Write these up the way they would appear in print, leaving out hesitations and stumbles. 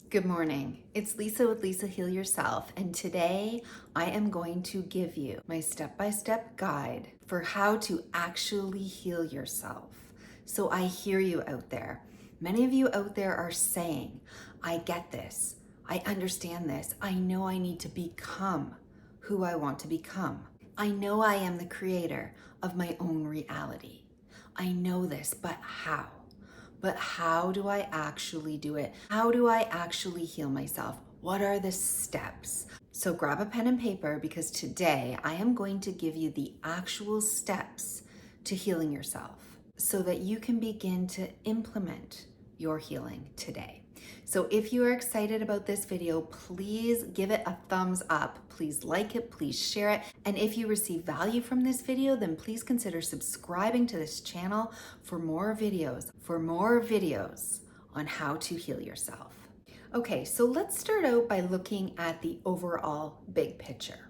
Good morning. It's Lisa with Lisa Heal Yourself, and today I am going to give you my step-by-step guide for how to actually heal yourself. So I hear you out there. Many of you out there are saying, I get this, I understand this, I know I need to become who I want to become. I know I am the creator of my own reality. I know this, but how? But how do I actually do it? How do I actually heal myself? What are the steps? So grab a pen and paper because today I am going to give you the actual steps to healing yourself so that you can begin to implement your healing today. So if you are excited about this video, please give it a thumbs up. Please like it, please share it. And if you receive value from this video, then please consider subscribing to this channel for more videos on how to heal yourself. Okay, so let's start out by looking at the overall big picture.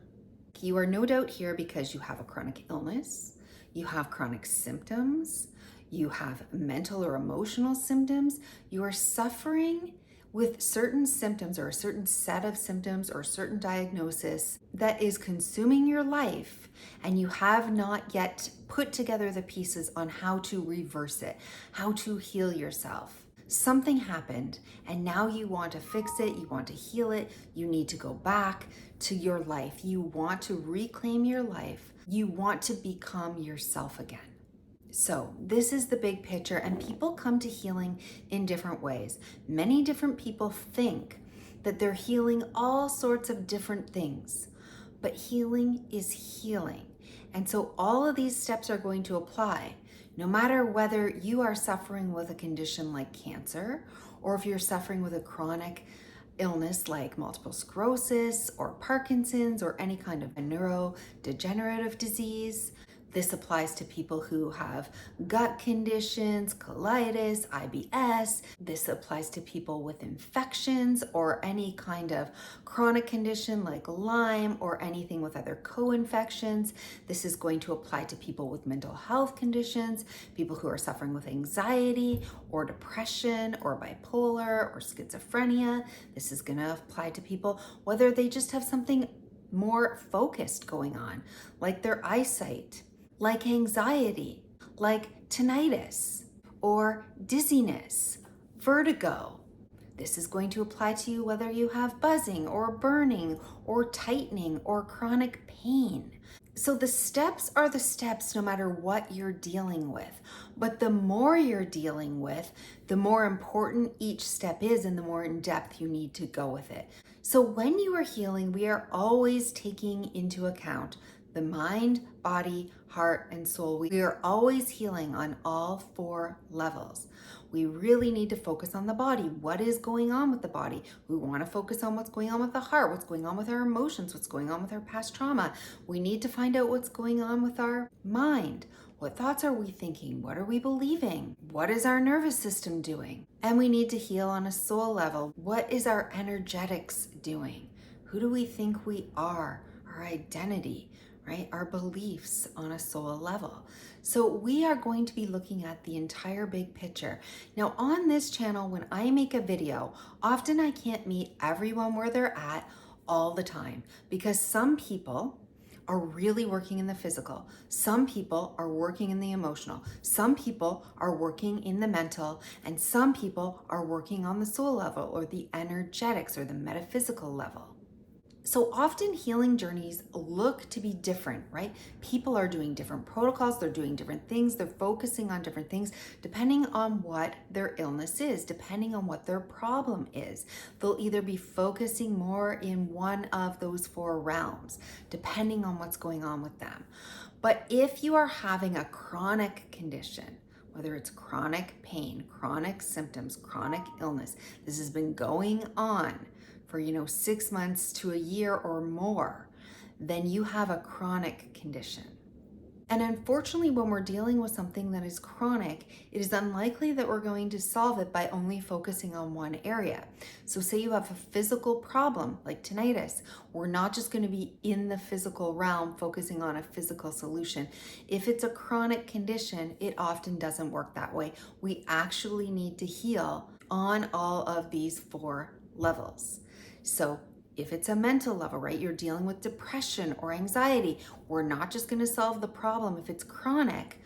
You are no doubt here because you have a chronic illness, you have chronic symptoms, you have mental or emotional symptoms, you are suffering with certain symptoms or a certain set of symptoms or a certain diagnosis that is consuming your life, and you have not yet put together the pieces on how to reverse it, how to heal yourself. Something happened and now you want to fix it, you want to heal it, you need to go back to your life. You want to reclaim your life. You want to become yourself again. So this is the big picture, and people come to healing in different ways. Many different people think that they're healing all sorts of different things, but healing is healing. And so all of these steps are going to apply, no matter whether you are suffering with a condition like cancer, or if you're suffering with a chronic illness like multiple sclerosis or Parkinson's or any kind of a neurodegenerative disease. This applies to people who have gut conditions, colitis, IBS. This applies to people with infections or any kind of chronic condition like Lyme or anything with other co-infections. This is going to apply to people with mental health conditions, people who are suffering with anxiety or depression or bipolar or schizophrenia. This is going to apply to people whether they just have something more focused going on, like their eyesight, like anxiety, like tinnitus, or dizziness, vertigo. This is going to apply to you whether you have buzzing or burning or tightening or chronic pain. So the steps are the steps no matter what you're dealing with. But the more you're dealing with, the more important each step is and the more in depth you need to go with it. So when you are healing, we are always taking into account the mind, body, heart, and soul. We are always healing on all 4 levels. We really need to focus on the body. What is going on with the body? We want to focus on what's going on with the heart, what's going on with our emotions, what's going on with our past trauma. We need to find out what's going on with our mind. What thoughts are we thinking? What are we believing? What is our nervous system doing? And we need to heal on a soul level. What is our energetics doing? Who do we think we are? Our identity, right? Our beliefs on a soul level. So we are going to be looking at the entire big picture. Now on this channel, when I make a video, often I can't meet everyone where they're at all the time because some people are really working in the physical. Some people are working in the emotional. Some people are working in the mental, and some people are working on the soul level or the energetics or the metaphysical level. So often healing journeys look to be different, right? People are doing different protocols, they're doing different things, they're focusing on different things depending on what their illness is, depending on what their problem is. They'll either be focusing more in one of those 4 realms, depending on what's going on with them. But if you are having a chronic condition, whether it's chronic pain, chronic symptoms, chronic illness, this has been going on for 6 months to a year or more, then you have a chronic condition. And unfortunately, when we're dealing with something that is chronic, it is unlikely that we're going to solve it by only focusing on one area. So say you have a physical problem like tinnitus, we're not just going to be in the physical realm focusing on a physical solution. If it's a chronic condition, it often doesn't work that way. We actually need to heal on all of these 4 levels. So if it's a mental level, right, you're dealing with depression or anxiety, we're not just going to solve the problem if it's chronic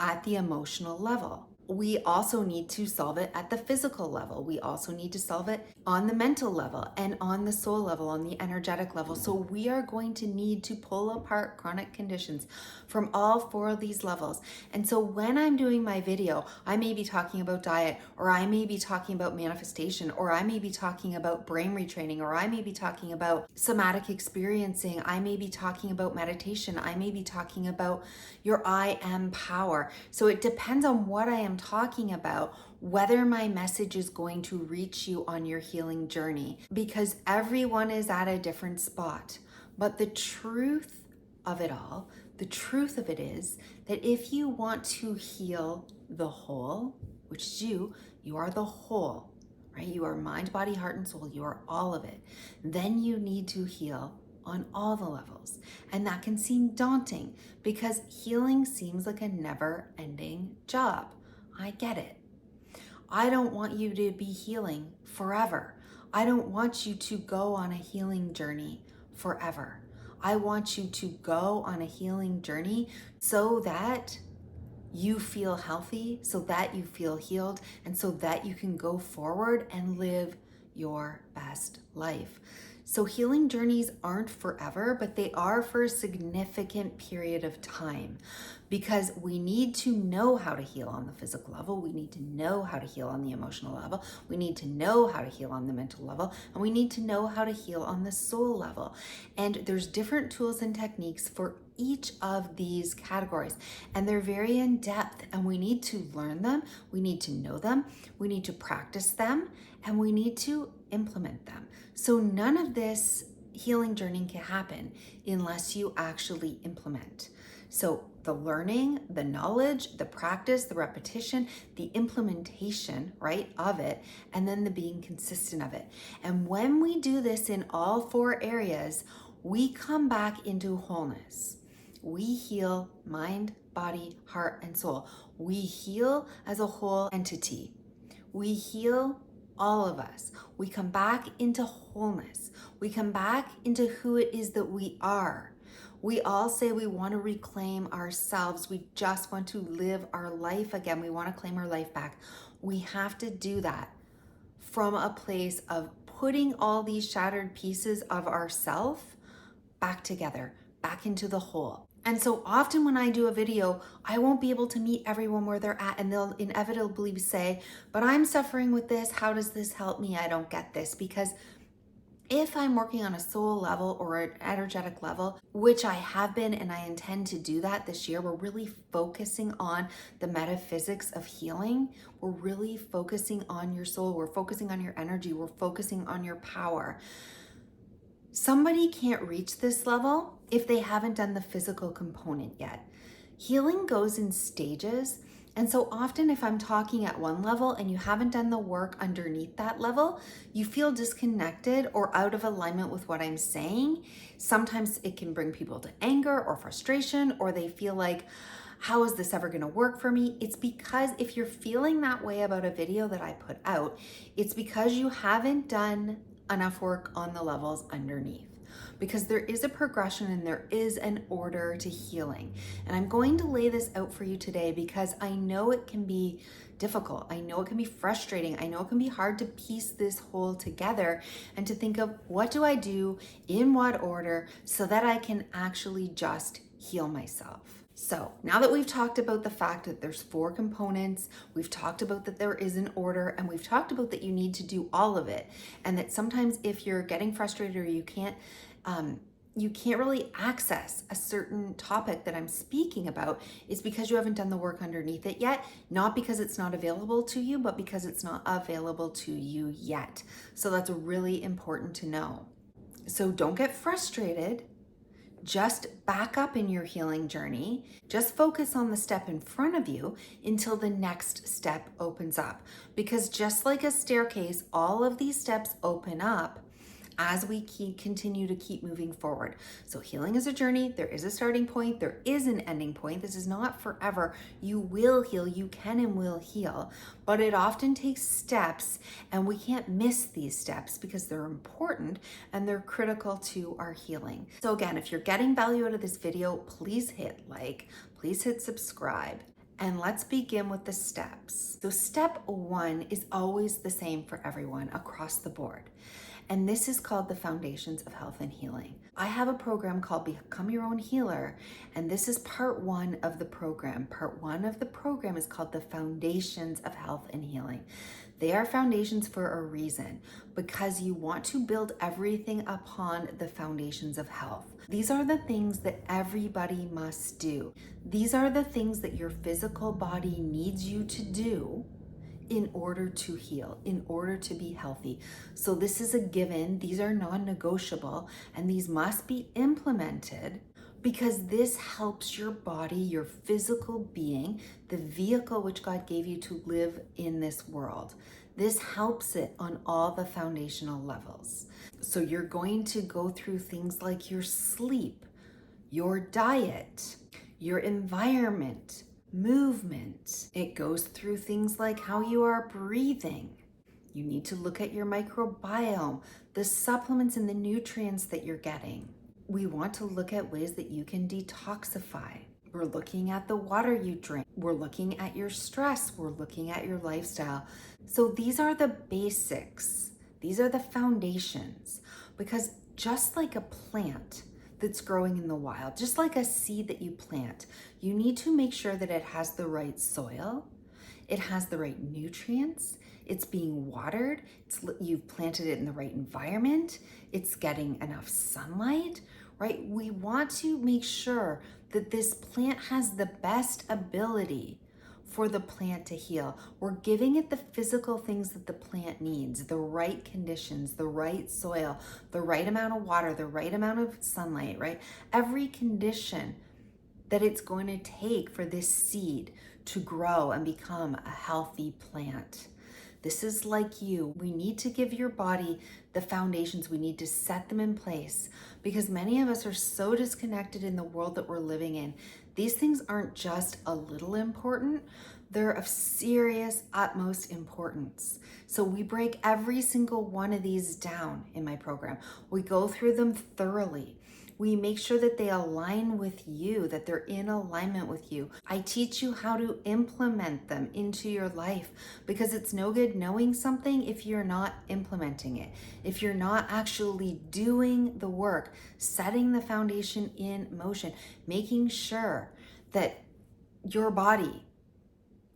at the emotional level. We also need to solve it at the physical level. We also need to solve it on the mental level and on the soul level, on the energetic level. So we are going to need to pull apart chronic conditions from all four of these levels. And so when I'm doing my video, I may be talking about diet, or I may be talking about manifestation, or I may be talking about brain retraining, or I may be talking about somatic experiencing. I may be talking about meditation. I may be talking about your I am power. So it depends on what I am talking about, whether my message is going to reach you on your healing journey, because everyone is at a different spot. But the truth of it all, the truth of it is that if you want to heal the whole, which is you are the whole, right? You are mind, body, heart, and soul. You are all of it. Then you need to heal on all the levels. And that can seem daunting because healing seems like a never-ending job. I get it. I don't want you to be healing forever. I don't want you to go on a healing journey forever. I want you to go on a healing journey so that you feel healthy, so that you feel healed, and so that you can go forward and live your best life. So healing journeys aren't forever, but they are for a significant period of time, because we need to know how to heal on the physical level. We need to know how to heal on the emotional level. We need to know how to heal on the mental level, and we need to know how to heal on the soul level. And there's different tools and techniques for each of these categories, and they're very in depth, and we need to learn them. We need to know them. We need to practice them, and we need to implement them. So none of this healing journey can happen unless you actually implement. So the learning, the knowledge, the practice, the repetition, the implementation, right, of it, and then the being consistent of it. And when we do this in all four areas, we come back into wholeness. We heal mind, body, heart, and soul. We heal as a whole entity. We heal all of us. We come back into wholeness. We come back into who it is that we are. We all say we want to reclaim ourselves. We just want to live our life again. We want to claim our life back. We have to do that from a place of putting all these shattered pieces of ourself back together, back into the whole. And so often when I do a video, I won't be able to meet everyone where they're at, and they'll inevitably say, but I'm suffering with this. How does this help me? I don't get this. Because if I'm working on a soul level or an energetic level, which I have been and I intend to do that this year, we're really focusing on the metaphysics of healing. We're really focusing on your soul. We're focusing on your energy. We're focusing on your power. Somebody can't reach this level if they haven't done the physical component yet. Healing goes in stages. And so often if I'm talking at one level and you haven't done the work underneath that level, you feel disconnected or out of alignment with what I'm saying. Sometimes it can bring people to anger or frustration, or they feel like, how is this ever going to work for me? It's because if you're feeling that way about a video that I put out, it's because you haven't done enough work on the levels underneath, because there is a progression and there is an order to healing. And I'm going to lay this out for you today because I know it can be difficult. I know it can be frustrating. I know it can be hard to piece this whole together and to think of, what do I do in what order so that I can actually just heal myself. So now that we've talked about the fact that there's four components, we've talked about that there is an order, and we've talked about that you need to do all of it, and that sometimes if you're getting frustrated or you can't really access a certain topic that I'm speaking about, it's because you haven't done the work underneath it yet, not because it's not available to you, but because it's not available to you yet. So that's really important to know. So don't get frustrated. Just back up in your healing journey. Just focus on the step in front of you until the next step opens up. Because just like a staircase, all of these steps open up as we continue to keep moving forward. So healing is a journey. There is a starting point. There is an ending point. This is not forever. You will heal. You can and will heal. But it often takes steps, and we can't miss these steps because they're important and they're critical to our healing. So again, if you're getting value out of this video, please hit like, please hit subscribe. And let's begin with the steps. So step 1 is always the same for everyone across the board. And this is called the Foundations of Health and Healing. I have a program called Become Your Own Healer, and this is part 1 of the program. Part 1 of the program is called the Foundations of Health and Healing. They are foundations for a reason, because you want to build everything upon the foundations of health. These are the things that everybody must do. These are the things that your physical body needs you to do in order to heal, in order to be healthy. So this is a given. These are non-negotiable, and these must be implemented because this helps your body, your physical being, the vehicle which God gave you to live in this world. This helps it on all the foundational levels. So you're going to go through things like your sleep, your diet, your environment, movement. It goes through things like how you are breathing. You need to look at your microbiome, the supplements and the nutrients that you're getting. We want to look at ways that you can detoxify. We're looking at the water you drink. We're looking at your stress. We're looking at your lifestyle. So these are the basics. These are the foundations, because just like a plant that's growing in the wild, just like a seed that you plant, you need to make sure that it has the right soil, it has the right nutrients, it's being watered, you've planted it in the right environment, it's getting enough sunlight, right? We want to make sure that this plant has the best ability for the plant to heal. We're giving it the physical things that the plant needs, the right conditions, the right soil, the right amount of water, the right amount of sunlight, right? Every condition that it's going to take for this seed to grow and become a healthy plant. This is like you. We need to give your body the foundations. We need to set them in place, because many of us are so disconnected in the world that we're living in. These things aren't just a little important, they're of serious, utmost importance. So we break every single one of these down in my program. We go through them thoroughly. We make sure that they align with you, that they're in alignment with you. I teach you how to implement them into your life, because it's no good knowing something if you're not implementing it. If you're not actually doing the work, setting the foundation in motion, making sure that your body,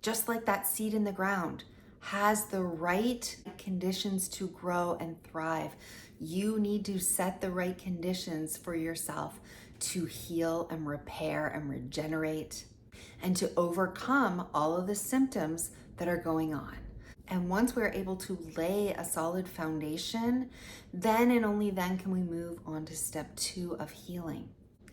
just like that seed in the ground, has the right conditions to grow and thrive. You need to set the right conditions for yourself to heal and repair and regenerate and to overcome all of the symptoms that are going on. And once we're able to lay a solid foundation, then and only then can we move on to step 2 of healing.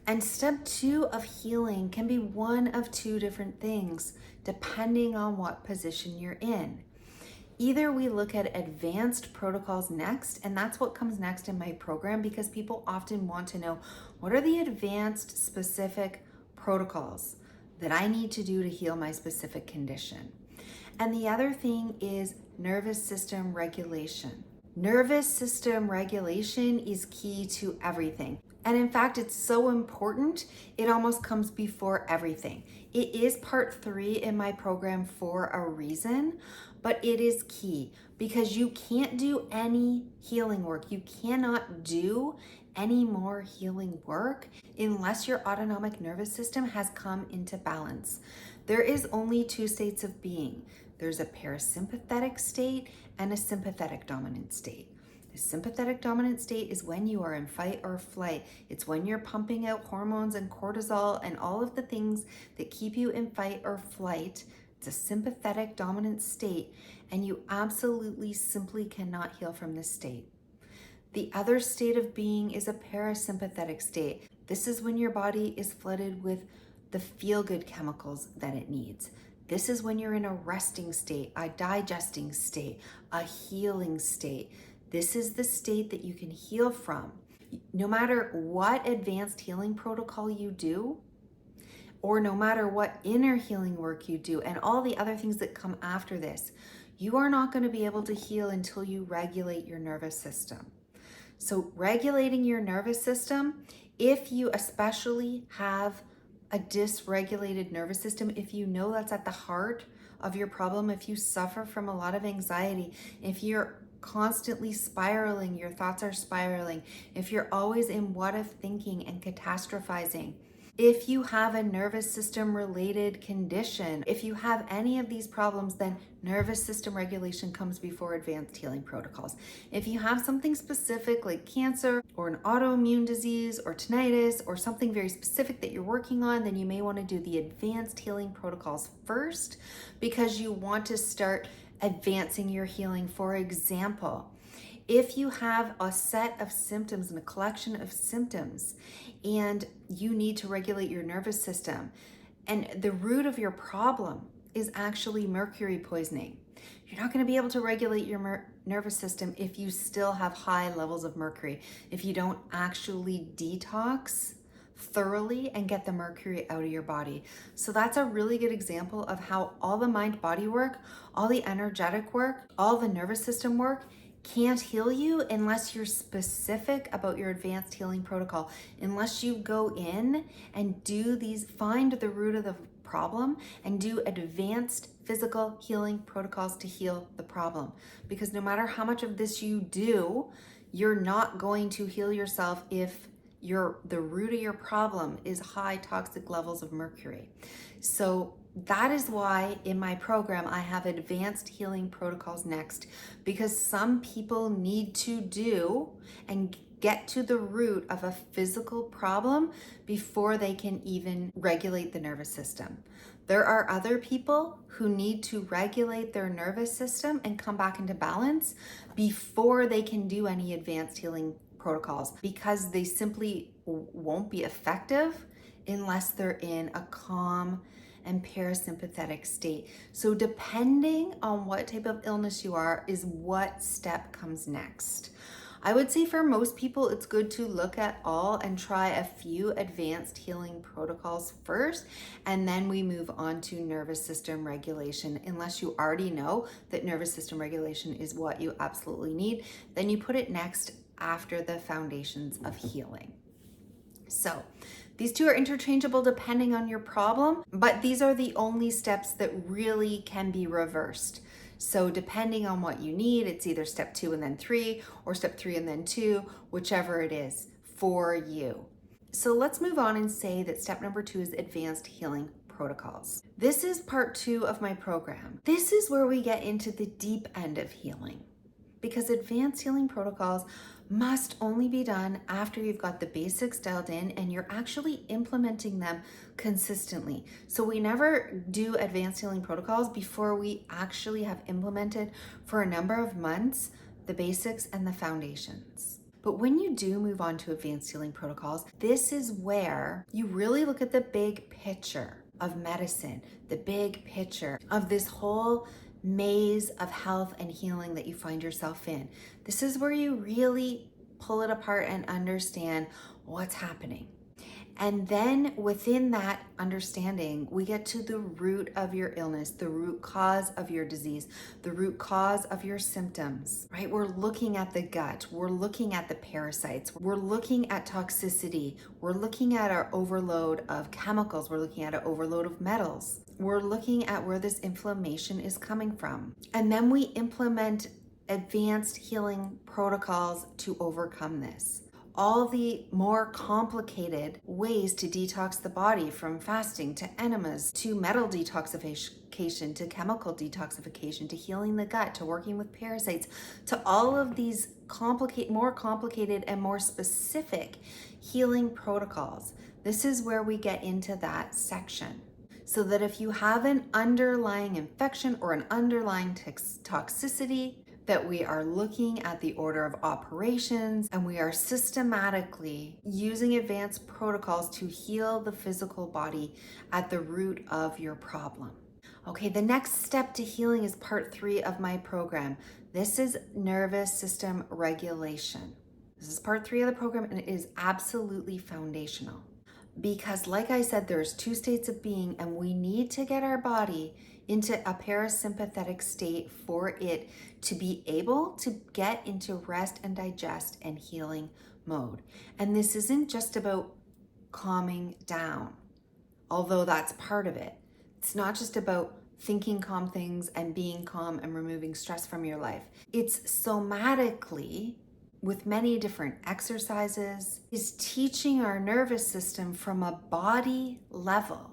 And step 2 of healing can be one of 2 different things, depending on what position you're in. Either we look at advanced protocols next, and that's what comes next in my program, because people often want to know, what are the advanced specific protocols that I need to do to heal my specific condition? And the other thing is nervous system regulation. Nervous system regulation is key to everything. And in fact, it's so important, it almost comes before everything. It is part 3 in my program for a reason, but it is key, because you can't do any healing work. You cannot do any more healing work unless your autonomic nervous system has come into balance. There is only 2 states of being. There's a parasympathetic state and a sympathetic dominant state. The sympathetic dominant state is when you are in fight or flight. It's when you're pumping out hormones and cortisol and all of the things that keep you in fight or flight. It's a sympathetic dominant state, and you absolutely simply cannot heal from this state. The other state of being is a parasympathetic state. This is when your body is flooded with the feel-good chemicals that it needs. This is when you're in a resting state, a digesting state, a healing state. This is the state that you can heal from. No matter what advanced healing protocol you do, or no matter what inner healing work you do, and all the other things that come after this, you are not going to be able to heal until you regulate your nervous system. So regulating your nervous system, if you especially have a dysregulated nervous system, if you know that's at the heart of your problem, if you suffer from a lot of anxiety, if you're constantly spiraling, your thoughts are spiraling, if you're always in what if thinking and catastrophizing, if you have a nervous system related condition, if you have any of these problems, then nervous system regulation comes before advanced healing protocols. If you have something specific like cancer or an autoimmune disease or tinnitus or something very specific that you're working on, then you may want to do the advanced healing protocols first because you want to start advancing your healing. For example, if you have a set of symptoms and a collection of symptoms and you need to regulate your nervous system, and the root of your problem is actually mercury poisoning, you're not going to be able to regulate your nervous system if you still have high levels of mercury, if you don't actually detox thoroughly and get the mercury out of your body. So that's a really good example of how all the mind body work, all the energetic work, all the nervous system work can't heal you unless you're specific about your advanced healing protocol, unless you go in and do these, find the root of the problem and do advanced physical healing protocols to heal the problem. Because no matter how much of this you do, you're not going to heal yourself if the root of your problem is high toxic levels of mercury. So that is why in my program I have advanced healing protocols next, because some people need to do and get to the root of a physical problem before they can even regulate the nervous system. There are other people who need to regulate their nervous system and come back into balance before they can do any advanced healing protocols, because they simply won't be effective unless they're in a calm and parasympathetic state. So depending on what type of illness you are is what step comes next. I would say for most people, it's good to look at all and try a few advanced healing protocols first, and then we move on to nervous system regulation. Unless you already know that nervous system regulation is what you absolutely need, then you put it next after the foundations of healing. So these two are interchangeable depending on your problem, but these are the only steps that really can be reversed. So depending on what you need, it's either step 2 and then 3, or step 3 and then 2, whichever it is for you. So let's move on and say that step number 2 is advanced healing protocols. This is part 2 of my program. This is where we get into the deep end of healing, because advanced healing protocols must only be done after you've got the basics dialed in and you're actually implementing them consistently. So we never do advanced healing protocols before we actually have implemented for a number of months the basics and the foundations. But when you do move on to advanced healing protocols, this is where you really look at the big picture of medicine, the big picture of this whole maze of health and healing that you find yourself in. This is where you really pull it apart and understand what's happening. And then within that understanding, we get to the root of your illness, the root cause of your disease, the root cause of your symptoms, right? We're looking at the gut, we're looking at the parasites, we're looking at toxicity, we're looking at our overload of chemicals, we're looking at an overload of metals, we're looking at where this inflammation is coming from. And then we implement advanced healing protocols to overcome this. All the more complicated ways to detox the body, from fasting to enemas to metal detoxification to chemical detoxification to healing the gut to working with parasites, to all of these more complicated and more specific healing protocols. This is where we get into that section. So that if you have an underlying infection or an underlying toxicity, that we are looking at the order of operations and we are systematically using advanced protocols to heal the physical body at the root of your problem. Okay, the next step to healing is part 3 of my program, This is nervous system regulation. This is part 3 of the program, and it is absolutely foundational. Because like I said, there's 2 states of being, and we need to get our body into a parasympathetic state for it to be able to get into rest and digest and healing mode. And this isn't just about calming down, although that's part of it. It's not just about thinking calm things and being calm and removing stress from your life. It's somatically, with many different exercises, is teaching our nervous system from a body level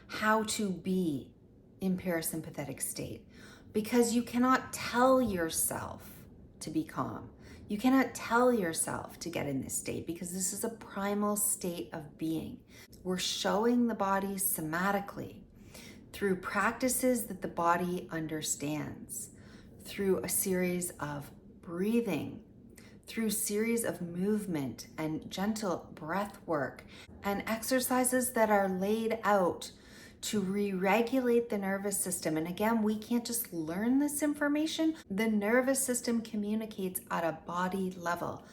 how to be in parasympathetic state. Because you cannot tell yourself to be calm. You cannot tell yourself to get in this state, because this is a primal state of being. We're showing the body somatically through practices that the body understands, through a series of breathing, through series of movement and gentle breath work, and exercises that are laid out to re-regulate the nervous system. And again, we can't just learn this information. The nervous system communicates at a body level.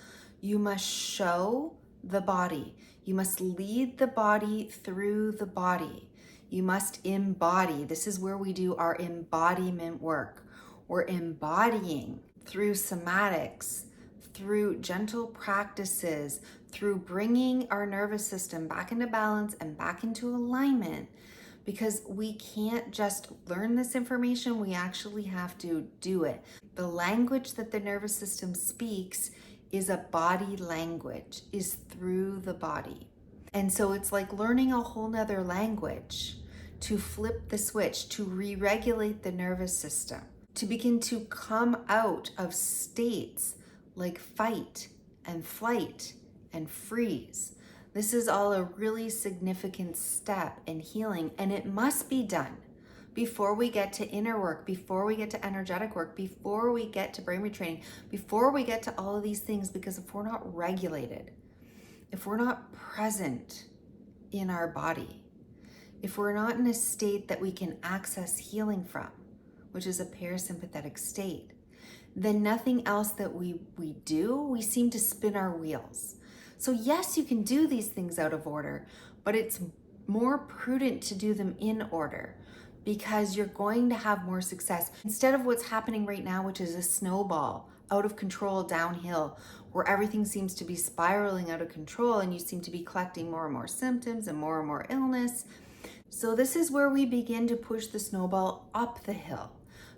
You must show the body. You must lead the body through the body. You must embody. This is where we do our embodiment work. We're embodying through somatics, through gentle practices, through bringing our nervous system back into balance and back into alignment, because we can't just learn this information, we actually have to do it. The language that the nervous system speaks is a body language, is through the body. And so it's like learning a whole nother language to flip the switch, to re-regulate the nervous system, to begin to come out of states like fight and flight and freeze. This is all a really significant step in healing, and it must be done before we get to inner work, before we get to energetic work, before we get to brain retraining, before we get to all of these things, because if we're not regulated, if we're not present in our body, if we're not in a state that we can access healing from, which is a parasympathetic state, then nothing else that we do, we seem to spin our wheels. So yes, you can do these things out of order, but it's more prudent to do them in order, because you're going to have more success. Instead of what's happening right now, which is a snowball, out of control downhill, where everything seems to be spiraling out of control and you seem to be collecting more and more symptoms and more illness. So this is where we begin to push the snowball up the hill,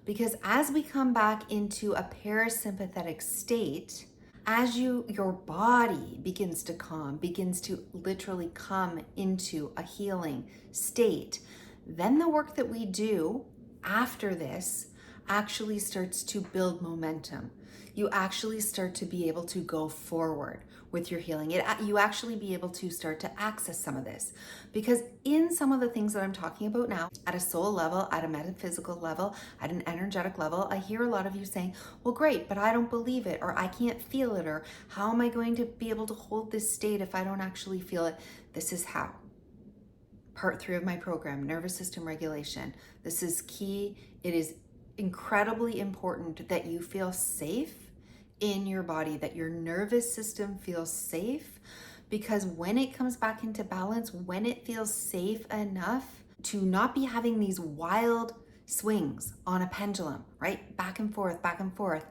because as we come back into a parasympathetic state, as your body begins to calm, begins to literally come into a healing state, then the work that we do after this actually starts to build momentum. You actually start to be able to go forward with your healing. You actually be able to start to access some of this, because in some of the things that I'm talking about now, at a soul level, at a metaphysical level, at an energetic level, I hear a lot of you saying, well, great, but I don't believe it, or I can't feel it, or how am I going to be able to hold this state if I don't actually feel it? This is how. Part 3 of my program, nervous system regulation. This is key. It is incredibly important that you feel safe in your body, that your nervous system feels safe, because when it comes back into balance, when it feels safe enough to not be having these wild swings on a pendulum, right? Back and forth,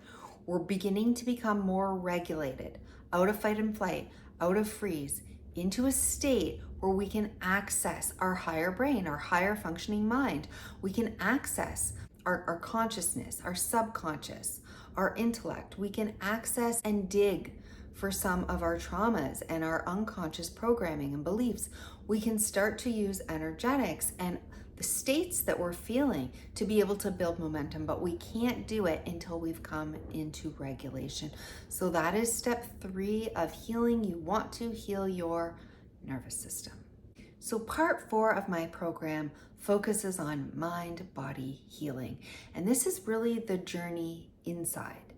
we're beginning to become more regulated, out of fight and flight, out of freeze, into a state where we can access our higher brain, our higher functioning mind. We can access our consciousness, our subconscious, our intellect. We can access and dig for some of our traumas and our unconscious programming and beliefs. We can start to use energetics and the states that we're feeling to be able to build momentum, but we can't do it until we've come into regulation. So that is step 3 of healing. You want to heal your nervous system. So part 4 of my program focuses on mind-body healing. And this is really the journey inside,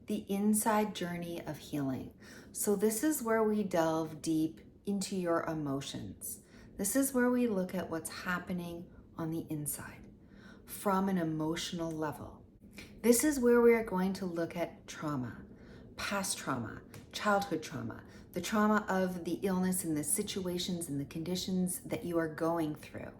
the inside journey of healing. So this is where we delve deep into your emotions. This is where we look at what's happening on the inside from an emotional level. This is where we are going to look at trauma, past trauma, childhood trauma, the trauma of the illness and the situations and the conditions that you are going through.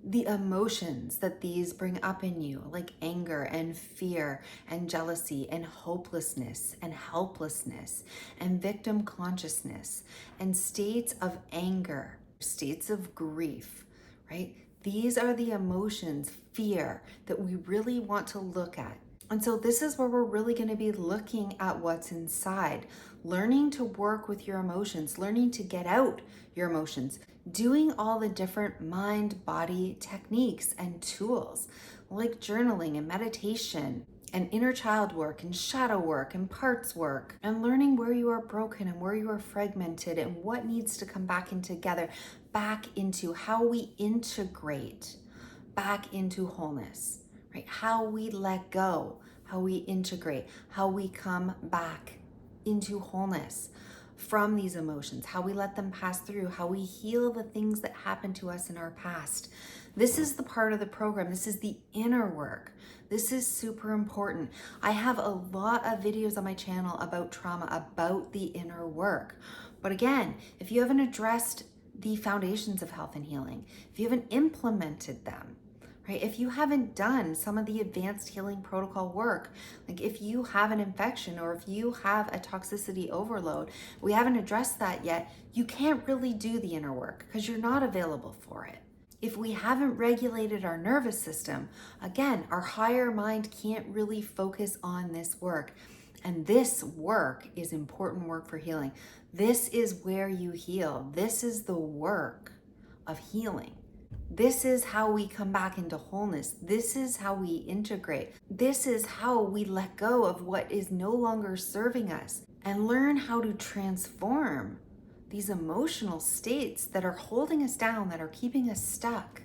The emotions that these bring up in you, like anger and fear and jealousy and hopelessness and helplessness and victim consciousness and states of anger, states of grief, right? These are the emotions, fear, that we really want to look at. And so this is where we're really going to be looking at what's inside, learning to work with your emotions, learning to get out your emotions, doing all the different mind-body techniques and tools like journaling and meditation and inner child work and shadow work and parts work, and learning where you are broken and where you are fragmented and what needs to come back in together, back into how we integrate back into wholeness, right? How we let go, how we integrate, how we come back into wholeness from these emotions, how we let them pass through, how we heal the things that happened to us in our past. This is the part of the program. This is the inner work. This is super important. I have a lot of videos on my channel about trauma, about the inner work. But again, if you haven't addressed the foundations of health and healing, if you haven't implemented them, right? If you haven't done some of the advanced healing protocol work, like if you have an infection or if you have a toxicity overload, we haven't addressed that yet, you can't really do the inner work because you're not available for it. If we haven't regulated our nervous system, again, our higher mind can't really focus on this work. And this work is important work for healing. This is where you heal. This is the work of healing. This is how we come back into wholeness. This is how we integrate. This is how we let go of what is no longer serving us and learn how to transform these emotional states that are holding us down, that are keeping us stuck,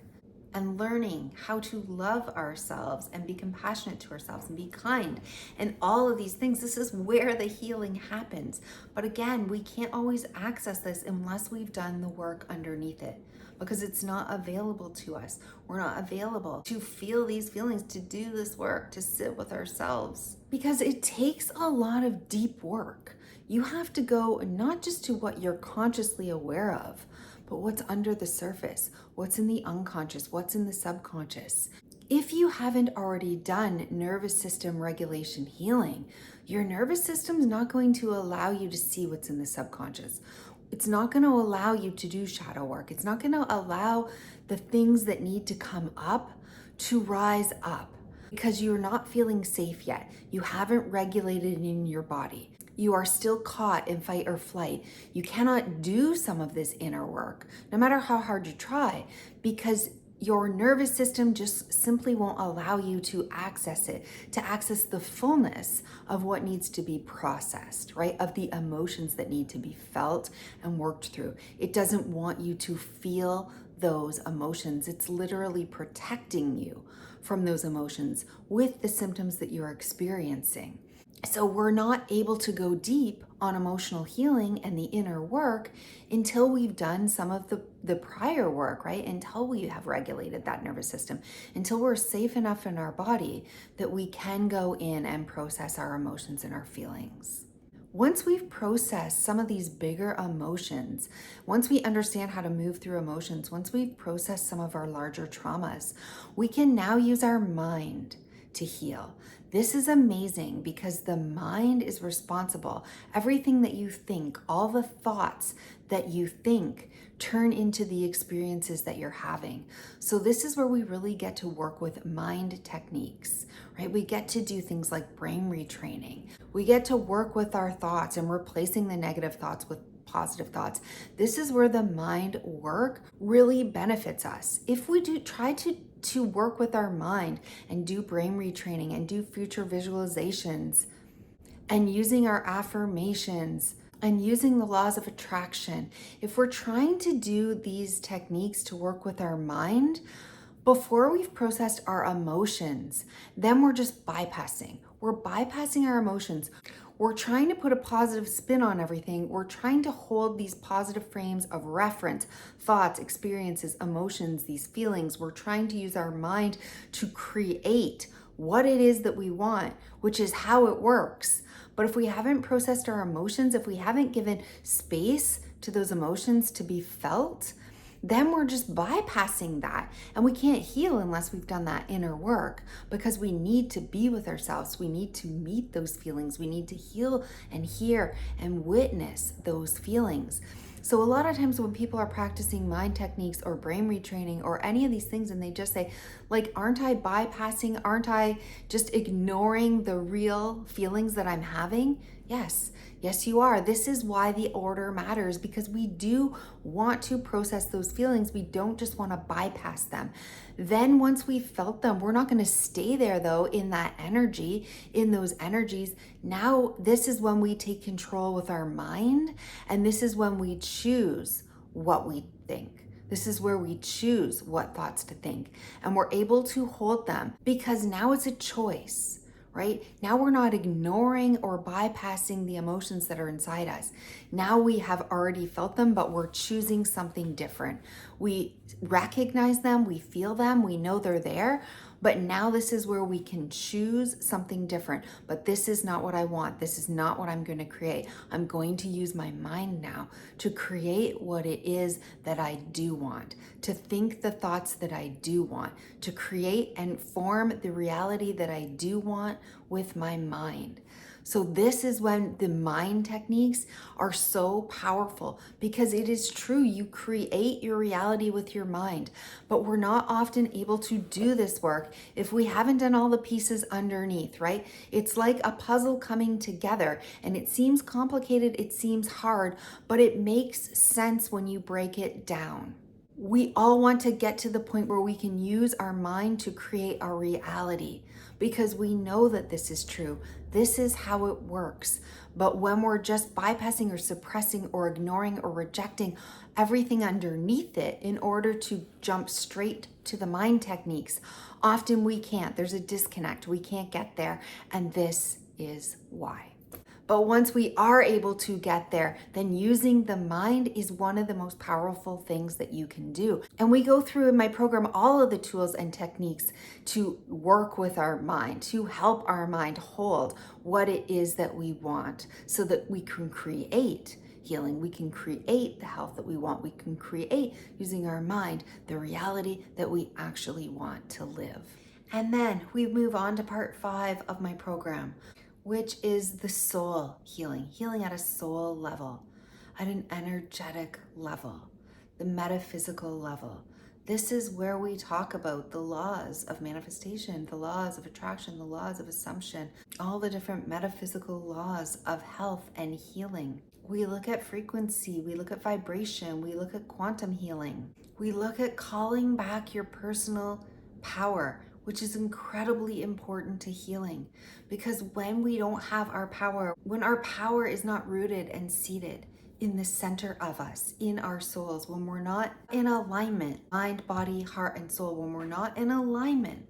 and learning how to love ourselves and be compassionate to ourselves and be kind and all of these things. This is where the healing happens. But again, we can't always access this unless we've done the work underneath it, because it's not available to us. We're not available to feel these feelings, to do this work, to sit with ourselves, because it takes a lot of deep work. You have to go not just to what you're consciously aware of, but what's under the surface, what's in the unconscious, what's in the subconscious. If you haven't already done nervous system regulation healing, your nervous system is not going to allow you to see what's in the subconscious. It's not going to allow you to do shadow work. It's not going to allow the things that need to come up to rise up because you're not feeling safe yet. You haven't regulated in your body. You are still caught in fight or flight. You cannot do some of this inner work, no matter how hard you try, because your nervous system just simply won't allow you to access it, to access the fullness of what needs to be processed, right? Of the emotions that need to be felt and worked through. It doesn't want you to feel those emotions. It's literally protecting you from those emotions with the symptoms that you're experiencing. So we're not able to go deep on emotional healing and the inner work until we've done some of the prior work, right? Until we have regulated that nervous system, until we're safe enough in our body that we can go in and process our emotions and our feelings. Once we've processed some of these bigger emotions, once we understand how to move through emotions, once we've processed some of our larger traumas, we can now use our mind to heal. This is amazing because the mind is responsible. Everything that you think, all the thoughts that you think turn into the experiences that you're having. So this is where we really get to work with mind techniques, right? We get to do things like brain retraining. We get to work with our thoughts and replacing the negative thoughts with positive thoughts. This is where the mind work really benefits us. If we do try to work with our mind and do brain retraining and do future visualizations and using our affirmations and using the laws of attraction, if we're trying to do these techniques to work with our mind before we've processed our emotions, then we're just bypassing. We're bypassing our emotions. We're trying to put a positive spin on everything. We're trying to hold these positive frames of reference, thoughts, experiences, emotions, these feelings. We're trying to use our mind to create what it is that we want, which is how it works. But if we haven't processed our emotions, if we haven't given space to those emotions to be felt, then we're just bypassing that. And we can't heal unless we've done that inner work, because we need to be with ourselves. We need to meet those feelings. We need to heal and hear and witness those feelings. So a lot of times when people are practicing mind techniques or brain retraining or any of these things, and they just say, like, aren't I bypassing? Aren't I just ignoring the real feelings that I'm having? Yes, you are. This is why the order matters, because we do want to process those feelings. We don't just want to bypass them. Then once we've felt them, we're not going to stay there though in that energy, in those energies. Now, this is when we take control with our mind, and this is when we choose what we think. This is where we choose what thoughts to think, and we're able to hold them, because now it's a choice. Right? Now we're not ignoring or bypassing the emotions that are inside us. Now we have already felt them, but we're choosing something different. We recognize them, we feel them, we know they're there, but now this is where we can choose something different. But this is not what I want. This is not what I'm going to create. I'm going to use my mind now to create what it is that I do want, to think the thoughts that I do want, to create and form the reality that I do want with my mind. So this is when the mind techniques are so powerful, because it is true, you create your reality with your mind, but we're not often able to do this work if we haven't done all the pieces underneath, right? It's like a puzzle coming together, and it seems complicated, it seems hard, but it makes sense when you break it down. We all want to get to the point where we can use our mind to create our reality, because we know that this is true. This is how it works. But when we're just bypassing or suppressing or ignoring or rejecting everything underneath it in order to jump straight to the mind techniques, often we can't. There's a disconnect. We can't get there. And this is why. But once we are able to get there, then using the mind is one of the most powerful things that you can do. And we go through in my program all of the tools and techniques to work with our mind, to help our mind hold what it is that we want, so that we can create healing. We can create the health that we want. We can create, using our mind, the reality that we actually want to live. And then we move on to part 5 of my program, which is the soul healing at a soul level, at an energetic level, the metaphysical level. This is where we talk about the laws of manifestation, the laws of attraction, the laws of assumption, all the different metaphysical laws of health and healing. We look at frequency, we look at vibration, we look at quantum healing. We look at calling back your personal power, which is incredibly important to healing, because when we don't have our power, when our power is not rooted and seated in the center of us, in our souls, when we're not in alignment, mind, body, heart, and soul, when we're not in alignment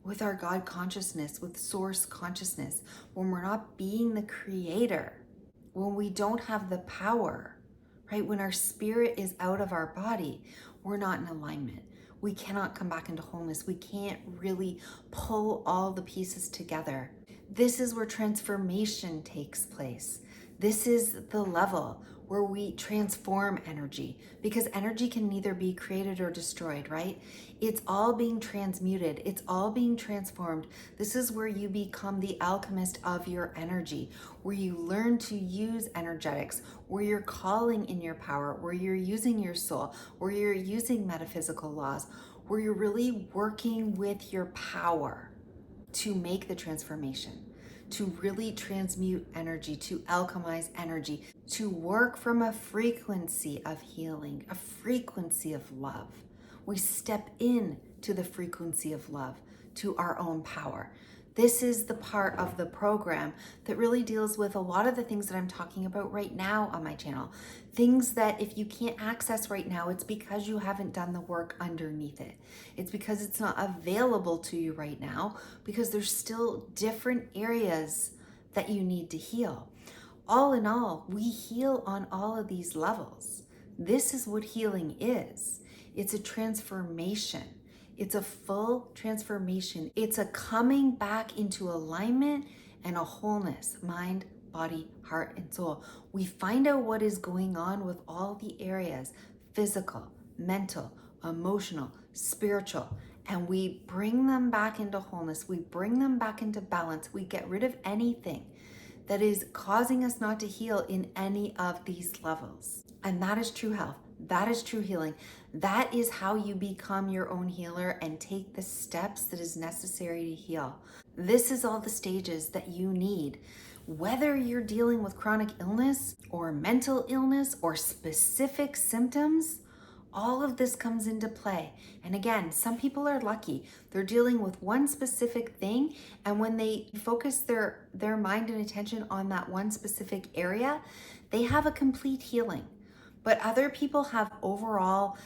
with our God consciousness, with source consciousness, when we're not being the creator, when we don't have the power, right? When our spirit is out of our body, we're not in alignment. We cannot come back into wholeness. We can't really pull all the pieces together. This is where transformation takes place. This is the level where we transform energy, because energy can neither be created or destroyed, right? It's all being transmuted. It's all being transformed. This is where you become the alchemist of your energy, where you learn to use energetics, where you're calling in your power, where you're using your soul, where you're using metaphysical laws, where you're really working with your power to make the transformation, to really transmute energy, to alchemize energy, to work from a frequency of healing, a frequency of love. We step in to the frequency of love, to our own power. This is the part of the program that really deals with a lot of the things that I'm talking about right now on my channel. Things that if you can't access right now, it's because you haven't done the work underneath it. It's because it's not available to you right now, because there's still different areas that you need to heal. All in all, we heal on all of these levels. This is what healing is. It's a transformation. It's a full transformation. It's a coming back into alignment and a wholeness, mind, body, heart, and soul. We find out what is going on with all the areas, physical, mental, emotional, spiritual, and we bring them back into wholeness. We bring them back into balance. We get rid of anything that is causing us not to heal in any of these levels. And that is true health. That is true healing. That is how you become your own healer and take the steps that is necessary to heal. This is all the stages that you need. Whether you're dealing with chronic illness or mental illness or specific symptoms, all of this comes into play. And again, some people are lucky. They're dealing with one specific thing, and when they focus their mind and attention on that one specific area, they have a complete healing. But other people have overall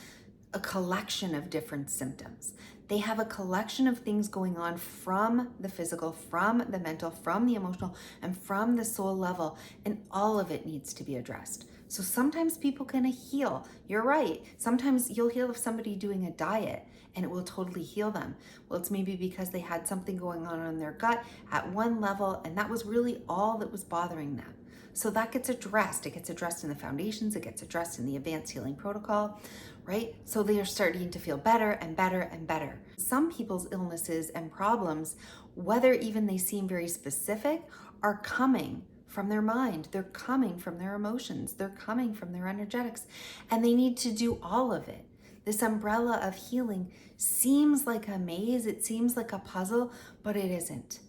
a collection of different symptoms. They have a collection of things going on from the physical, from the mental, from the emotional, and from the soul level, and all of it needs to be addressed. So sometimes people can heal. You're right. Sometimes you'll heal if somebody doing a diet and it will totally heal them. Well, it's maybe because they had something going on in their gut at one level, and that was really all that was bothering them. So that gets addressed. It gets addressed in the foundations. It gets addressed in the advanced healing protocol, right? So they are starting to feel better and better and better. Some people's illnesses and problems, whether even they seem very specific, are coming from their mind. They're coming from their emotions. They're coming from their energetics, and they need to do all of it. This umbrella of healing seems like a maze. It seems like a puzzle, but it isn't.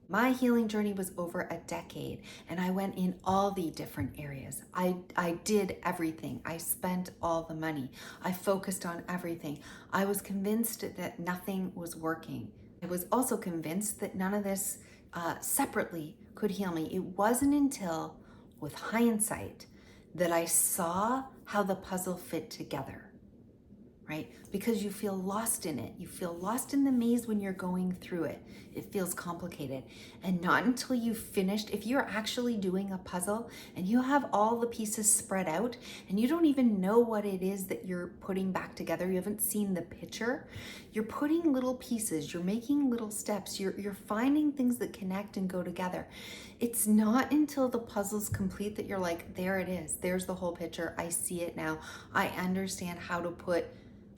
My healing journey was over a decade, and I went in all the different areas. I did everything. I spent all the money. I focused on everything. I was convinced that nothing was working. I was also convinced that none of this separately could heal me. It wasn't until, with hindsight, that I saw how the puzzle fit together. Right? Because you feel lost in it. You feel lost in the maze when you're going through it. It feels complicated. And not until you've finished, if you're actually doing a puzzle and you have all the pieces spread out and you don't even know what it is that you're putting back together, you haven't seen the picture, you're putting little pieces, you're making little steps, you're finding things that connect and go together. It's not until the puzzle's complete that you're like, there it is. There's the whole picture. I see it now. I understand how to put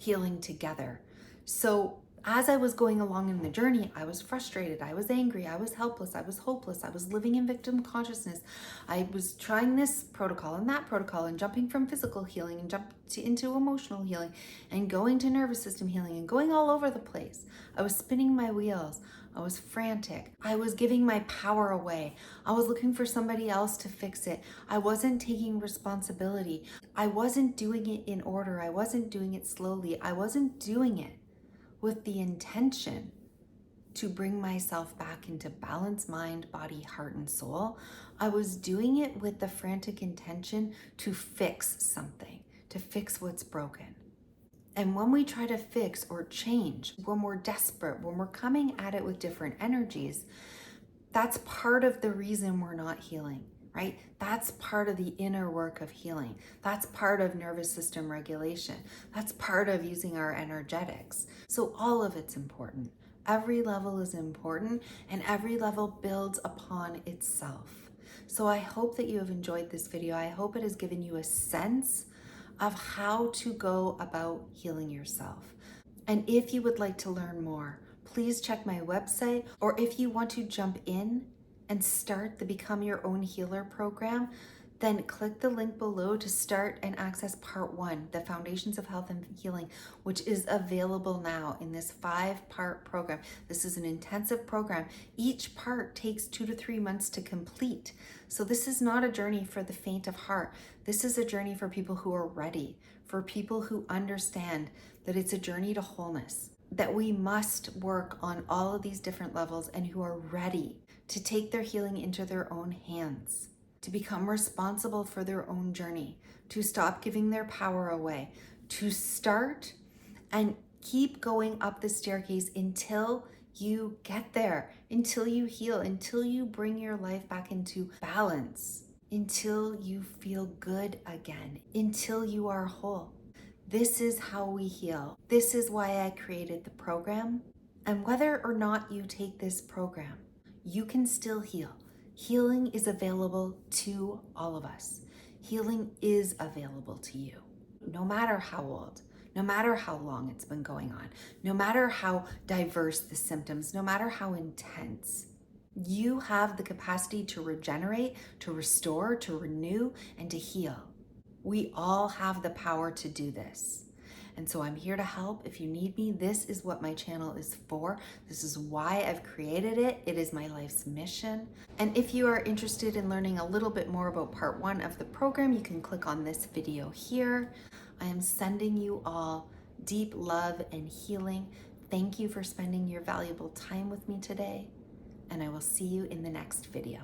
healing together. So as I was going along in the journey, I was frustrated, I was angry, I was helpless, I was hopeless, I was living in victim consciousness. I was trying this protocol and that protocol and jumping from physical healing and into emotional healing and going to nervous system healing and going all over the place. I was spinning my wheels. I was frantic. I was giving my power away. I was looking for somebody else to fix it. I wasn't taking responsibility. I wasn't doing it in order. I wasn't doing it slowly. I wasn't doing it with the intention to bring myself back into balance, mind, body, heart, and soul. I was doing it with the frantic intention to fix something, to fix what's broken. And when we try to fix or change, when we're desperate, when we're coming at it with different energies, that's part of the reason we're not healing, right? That's part of the inner work of healing. That's part of nervous system regulation. That's part of using our energetics. So all of it's important. Every level is important, and every level builds upon itself. So I hope that you have enjoyed this video. I hope it has given you a sense of how to go about healing yourself. And if you would like to learn more, please check my website, or if you want to jump in and start the Become Your Own Healer program, then click the link below to start and access part 1, the Foundations of Health and Healing, which is available now in this 5-part program. This is an intensive program. Each part takes 2 to 3 months to complete. So this is not a journey for the faint of heart. This is a journey for people who are ready, for people who understand that it's a journey to wholeness, that we must work on all of these different levels, and who are ready to take their healing into their own hands, to become responsible for their own journey, to stop giving their power away, to start and keep going up the staircase until you get there, until you heal, until you bring your life back into balance, until you feel good again, until you are whole. This is how we heal. This is why I created the program. And whether or not you take this program, you can still heal. Healing is available to all of us. Healing is available to you. No matter how old, no matter how long it's been going on, no matter how diverse the symptoms, no matter how intense, you have the capacity to regenerate, to restore, to renew, and to heal. We all have the power to do this. And so I'm here to help. If you need me, this is what my channel is for. This is why I've created it. It is my life's mission. And if you are interested in learning a little bit more about part 1 of the program, you can click on this video here. I am sending you all deep love and healing. Thank you for spending your valuable time with me today, and I will see you in the next video.